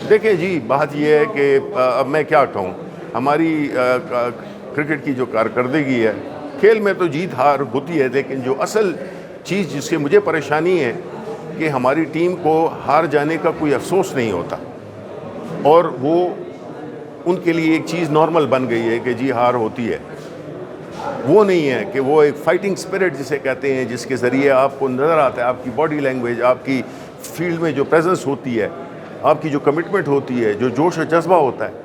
دیکھیں جی، بات یہ ہے کہ اب میں کیا کہوں، ہماری کرکٹ کی جو کارکردگی ہے، کھیل میں تو جیت ہار ہوتی ہے، لیکن جو اصل چیز جس سے مجھے پریشانی ہے کہ ہماری ٹیم کو ہار جانے کا کوئی افسوس نہیں ہوتا، اور وہ ان کے لیے ایک چیز نارمل بن گئی ہے کہ جی ہار ہوتی ہے۔ وہ نہیں ہے کہ وہ ایک فائٹنگ سپرٹ جسے کہتے ہیں، جس کے ذریعے آپ کو نظر آتا ہے، آپ کی باڈی لینگویج، آپ کی فیلڈ میں جو پریزنس ہوتی ہے، آپ کی جو کمٹمنٹ ہوتی ہے، جو جوش و جذبہ ہوتا ہے،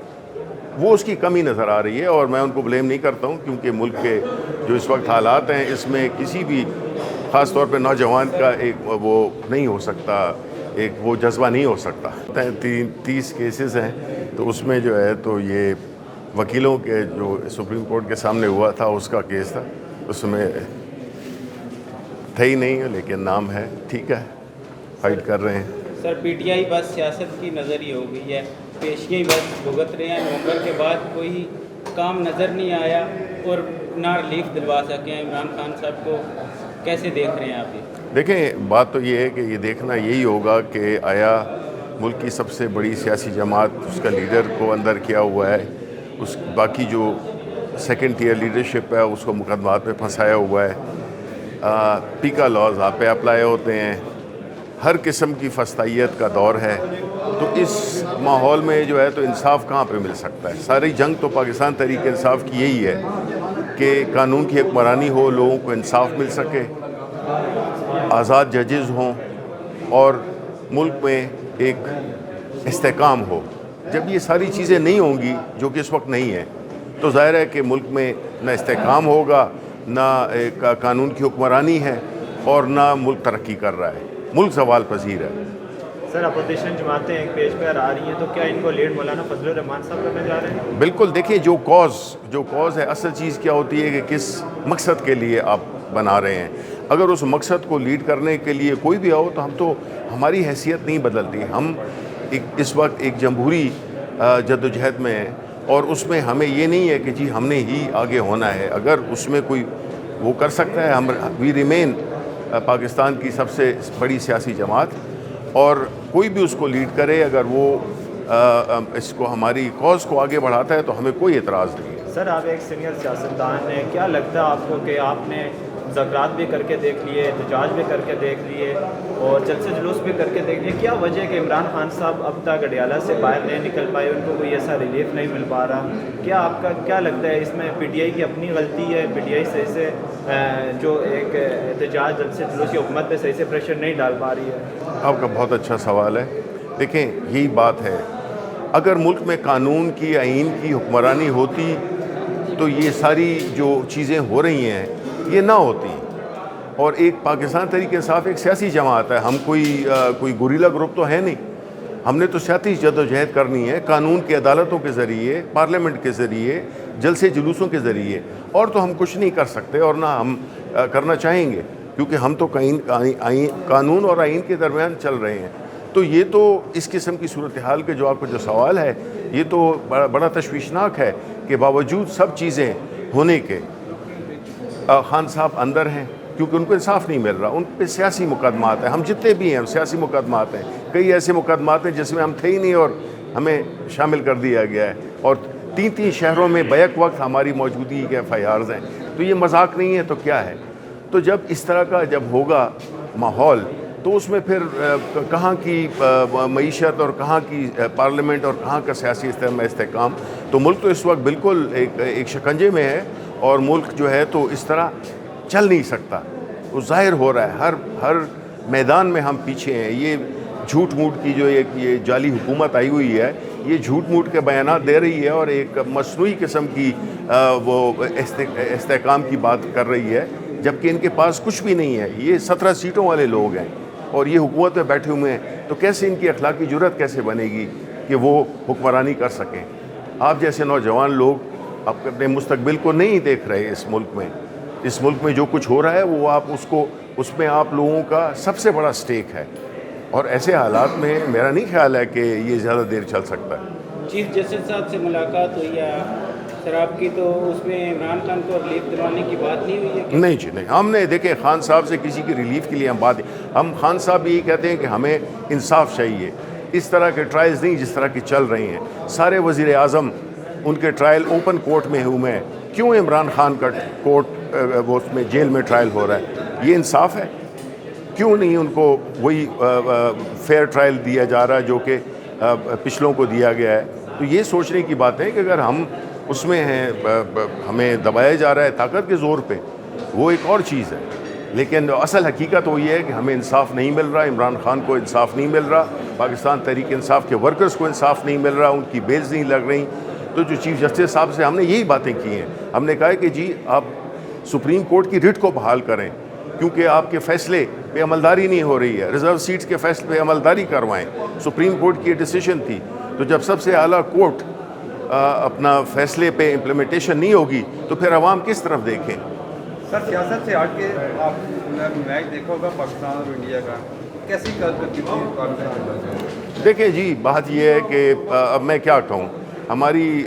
وہ اس کی کمی نظر آ رہی ہے۔ اور میں ان کو بلیم نہیں کرتا ہوں، کیونکہ ملک کے جو اس وقت حالات ہیں، اس میں کسی بھی خاص طور پہ نوجوان کا ایک وہ نہیں ہو سکتا، ایک وہ جذبہ نہیں ہو سکتا۔ 30 کیسز ہیں، تو اس میں جو ہے تو یہ وکیلوں کے جو سپریم کورٹ کے سامنے ہوا تھا اس کا کیس تھا، اس میں تھا ہی نہیں، لیکن نام ہے، ٹھیک ہے، فائٹ کر رہے ہیں۔ سر پی ٹی آئی بس سیاست کی نظر ہی ہو گئی ہے، پیشیاں بس بھگت رہے ہیں، نومبر کے بعد کوئی کام نظر نہیں آیا اور نہ ریلیف دلوا سکے ہیں عمران خان صاحب کو، کیسے دیکھ رہے ہیں آپ یہ؟ دیکھیں، بات تو یہ ہے کہ یہ دیکھنا یہی ہوگا کہ آیا ملک کی سب سے بڑی سیاسی جماعت، اس کا لیڈر کو اندر کیا ہوا ہے، اس باقی جو سیکنڈ ٹیئر لیڈرشپ ہے اس کو مقدمات میں پھنسایا ہوا ہے، پیکا لاز آپ پہ اپلائی ہوتے ہیں، ہر قسم کی فسطائیت کا دور ہے، تو اس ماحول میں جو ہے تو انصاف کہاں پہ مل سکتا ہے؟ ساری جنگ تو پاکستان تحریک انصاف کی یہی ہے کہ قانون کی حکمرانی ہو، لوگوں کو انصاف مل سکے، آزاد ججز ہوں، اور ملک میں ایک استحکام ہو۔ جب یہ ساری چیزیں نہیں ہوں گی، جو کہ اس وقت نہیں ہیں، تو ظاہر ہے کہ ملک میں نہ استحکام ہوگا، نہ ایک قانون کی حکمرانی ہے، اور نہ ملک ترقی کر رہا ہے، ملک زوال پذیر ہے۔ سر اپوزیشن جماعتیں ایک پیج پر آ رہی ہیں، تو کیا ان کو لیڈ مولانا فضل الرحمان صاحب کرنے جا رہے ہیں؟ بالکل، دیکھیں جو کاز ہے، اصل چیز کیا ہوتی ہے کہ کس مقصد کے لیے آپ بنا رہے ہیں۔ اگر اس مقصد کو لیڈ کرنے کے لیے کوئی بھی آؤ، تو ہماری حیثیت نہیں بدلتی۔ ہم اس وقت ایک جمہوری جدوجہد میں ہیں، اور اس میں ہمیں یہ نہیں ہے کہ جی ہم نے ہی آگے ہونا ہے۔ اگر اس میں کوئی وہ کر سکتا ہے، وی ریمین پاکستان کی سب سے بڑی سیاسی جماعت، اور کوئی بھی اس کو لیڈ کرے، اگر وہ اس کو ہماری کاز کو آگے بڑھاتا ہے، تو ہمیں کوئی اعتراض نہیں ہے۔ سر آپ ایک سینئر سیاستدان ہیں، کیا لگتا ہے آپ کو کہ آپ نے مذاکرات بھی کر کے دیکھ لیے، احتجاج بھی کر کے دیکھ لیے، اور جلسے جلوس بھی کر کے دیکھ لیے، کیا وجہ ہے کہ عمران خان صاحب اب تک اڈیالہ سے باہر نہیں نکل پائے، ان کو کوئی ایسا ریلیف نہیں مل پا رہا؟ کیا آپ کا کیا لگتا ہے، اس میں پی ٹی آئی کی اپنی غلطی ہے؟ پی ٹی آئی صحیح سے جو ایک احتجاج جلسے جلوس کی حکومت پہ صحیح سے پریشر نہیں ڈال پا رہی ہے؟ آپ کا بہت اچھا سوال ہے۔ دیکھیں، یہی بات ہے، اگر ملک میں قانون کی، آئین کی حکمرانی ہوتی تو یہ ساری جو چیزیں ہو رہی ہیں یہ نہ ہوتی۔ اور ایک پاکستان تحریک انصاف ایک سیاسی جماعت ہے، ہم کوئی گوریلا گروپ تو ہے نہیں۔ ہم نے تو سیاسی جدوجہد کرنی ہے، قانون کی عدالتوں کے ذریعے، پارلیمنٹ کے ذریعے، جلسے جلوسوں کے ذریعے، اور تو ہم کچھ نہیں کر سکتے، اور نہ ہم کرنا چاہیں گے، کیونکہ ہم تو قانون اور آئین کے درمیان چل رہے ہیں۔ تو یہ تو اس قسم کی صورتحال کے جو آپ کا جو سوال ہے، یہ تو بڑا تشویشناک ہے کہ باوجود سب چیزیں ہونے کے خان صاحب اندر ہیں، کیونکہ ان کو انصاف نہیں مل رہا۔ ان پہ سیاسی مقدمات ہیں، ہم جتنے بھی ہیں سیاسی مقدمات ہیں، کئی ایسے مقدمات ہیں جس میں ہم تھے ہی نہیں اور ہمیں شامل کر دیا گیا ہے، اور 3 شہروں میں بیک وقت ہماری موجودگی کے ایف آئی آرز ہیں۔ تو یہ مذاق نہیں ہے تو کیا ہے؟ تو جب اس طرح کا جب ہوگا ماحول، تو اس میں پھر کہاں کی معیشت اور کہاں کی پارلیمنٹ اور کہاں کا سیاسی استحکام؟ تو ملک تو اس وقت بالکل ایک شکنجے میں ہے، اور ملک جو ہے تو اس طرح چل نہیں سکتا۔ وہ ظاہر ہو رہا ہے، ہر میدان میں ہم پیچھے ہیں۔ یہ جھوٹ موٹ کی جو ایک یہ جعلی حکومت آئی ہوئی ہے، یہ جھوٹ موٹ کے بیانات دے رہی ہے، اور ایک مصنوعی قسم کی وہ استحکام کی بات کر رہی ہے، جبکہ ان کے پاس کچھ بھی نہیں ہے۔ یہ 17 سیٹوں والے لوگ ہیں، اور یہ حکومت میں بیٹھے ہوئے ہیں، تو کیسے ان کی اخلاقی جرات کیسے بنے گی کہ وہ حکمرانی کر سکیں؟ آپ جیسے نوجوان لوگ اپنے مستقبل کو نہیں دیکھ رہے اس ملک میں جو کچھ ہو رہا ہے، وہ اس میں آپ لوگوں کا سب سے بڑا سٹیک ہے، اور ایسے حالات میں میرا نہیں خیال ہے کہ یہ زیادہ دیر چل سکتا ہے۔ چیف جسٹس صاحب سے ملاقات ہوئی ہے سر آپ کی، تو اس میں عمران خان کو ریلیف دلوانے کی بات نہیں ہوئی ہے؟ نہیں جی، نہیں، ہم نے دیکھیں خان صاحب سے کسی کی ریلیف کے لیے ہم خان صاحب یہی کہتے ہیں کہ ہمیں انصاف چاہیے۔ اس طرح کے ٹرائلز نہیں جس طرح کی چل رہی ہیں. سارے وزیر اعظم ان کے ٹرائل اوپن کورٹ میں ہوئے ہیں, کیوں عمران خان کا کورٹ وہ اس میں جیل میں ٹرائل ہو رہا ہے؟ یہ انصاف ہے؟ کیوں نہیں ان کو وہی فیئر ٹرائل دیا جا رہا ہے جو کہ پچھلوں کو دیا گیا ہے؟ تو یہ سوچنے کی بات ہے کہ اگر ہم اس میں ہیں, ہمیں دبایا جا رہا ہے طاقت کے زور پہ, وہ ایک اور چیز ہے. لیکن اصل حقیقت وہ یہ ہے کہ ہمیں انصاف نہیں مل رہا, عمران خان کو انصاف نہیں مل رہا, پاکستان تحریک انصاف کے ورکرز کو انصاف نہیں مل رہا, ان کی بیلز نہیں لگ رہی. تو جو چیف جسٹس صاحب سے ہم نے یہی باتیں کی ہیں, ہم نے کہا ہے کہ جی آپ سپریم کورٹ کی ریٹ کو بحال کریں, کیونکہ آپ کے فیصلے پہ عملداری نہیں ہو رہی ہے. ریزرو سیٹس کے فیصلے پہ عملداری کروائیں. سپریم کورٹ کی یہ ڈیسیشن تھی, تو جب سب سے اعلیٰ کورٹ اپنا فیصلے پہ امپلیمنٹیشن نہیں ہوگی تو پھر عوام کس طرف دیکھیں؟ سر سیاست سے ہٹ کے آپ میچ دیکھو گا پاکستان اور انڈیا کا, کیسی کارکردگی پاکستان؟ دیکھیں جی, بات یہ ہے کہ اب میں کیا کہوں, ہماری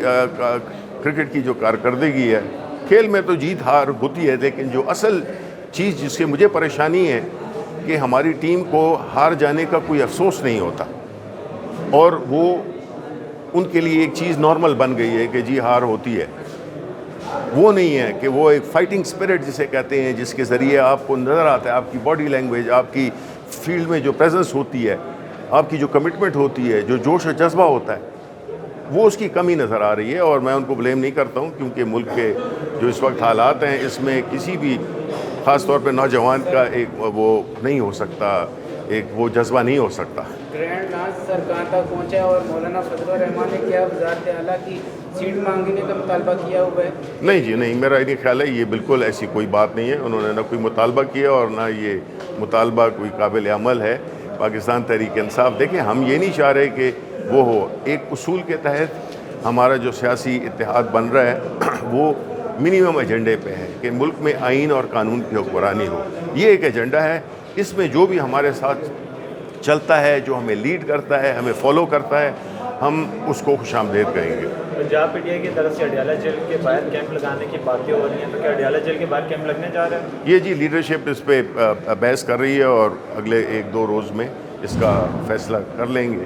کرکٹ کی جو کارکردگی ہے, کھیل میں تو جیت ہار ہوتی ہے, لیکن جو اصل چیز جس سے مجھے پریشانی ہے کہ ہماری ٹیم کو ہار جانے کا کوئی افسوس نہیں ہوتا, اور وہ ان کے لیے ایک چیز نارمل بن گئی ہے کہ جی ہار ہوتی ہے. وہ نہیں ہے کہ وہ ایک فائٹنگ اسپرٹ جسے کہتے ہیں, جس کے ذریعے آپ کو نظر آتا ہے, آپ کی باڈی لینگویج, آپ کی فیلڈ میں جو پریزنس ہوتی ہے, آپ کی جو کمٹمنٹ ہوتی ہے, جو جوش و جذبہ ہوتا ہے, وہ اس کی کمی نظر آ رہی ہے. اور میں ان کو بلیم نہیں کرتا ہوں, کیونکہ ملک کے جو اس وقت حالات ہیں, اس میں کسی بھی خاص طور پہ نوجوان کا ایک وہ نہیں ہو سکتا, ایک وہ جذبہ نہیں ہو سکتا. گرینڈ لاس سر کہاں تک پہنچا, اور مولانا فضل الرحمان نے کیا وزارت اعلیٰ کی سیٹ مانگنے کا مطالبہ کیا ہوا ہے؟ نہیں جی نہیں, میرا یہ خیال ہے یہ بالکل ایسی کوئی بات نہیں ہے. انہوں نے نہ کوئی مطالبہ کیا اور نہ یہ مطالبہ کوئی قابل عمل ہے. پاکستان تحریک انصاف, دیکھیں ہم یہ نہیں چاہ رہے کہ وہ ہو. ایک اصول کے تحت ہمارا جو سیاسی اتحاد بن رہا ہے وہ منیمم ایجنڈے پہ ہے کہ ملک میں آئین اور قانون کی حکمرانی ہو. یہ ایک ایجنڈا ہے, اس میں جو بھی ہمارے ساتھ چلتا ہے, جو ہمیں لیڈ کرتا ہے, ہمیں فالو کرتا ہے, ہم اس کو خوش آمدید کہیں گے. پنجاب پی ٹی آئی کی طرف سے اڈیالہ جیل کے باہر کیمپ لگانے کی باتیں ہو رہی ہیں, تو کیا اڈیالہ جیل کے باہر کیمپ لگنے جا رہے ہیں؟ یہ جی لیڈرشپ اس پہ بحث کر رہی ہے, اور اگلے 1-2 روز میں اس کا فیصلہ کر لیں گے.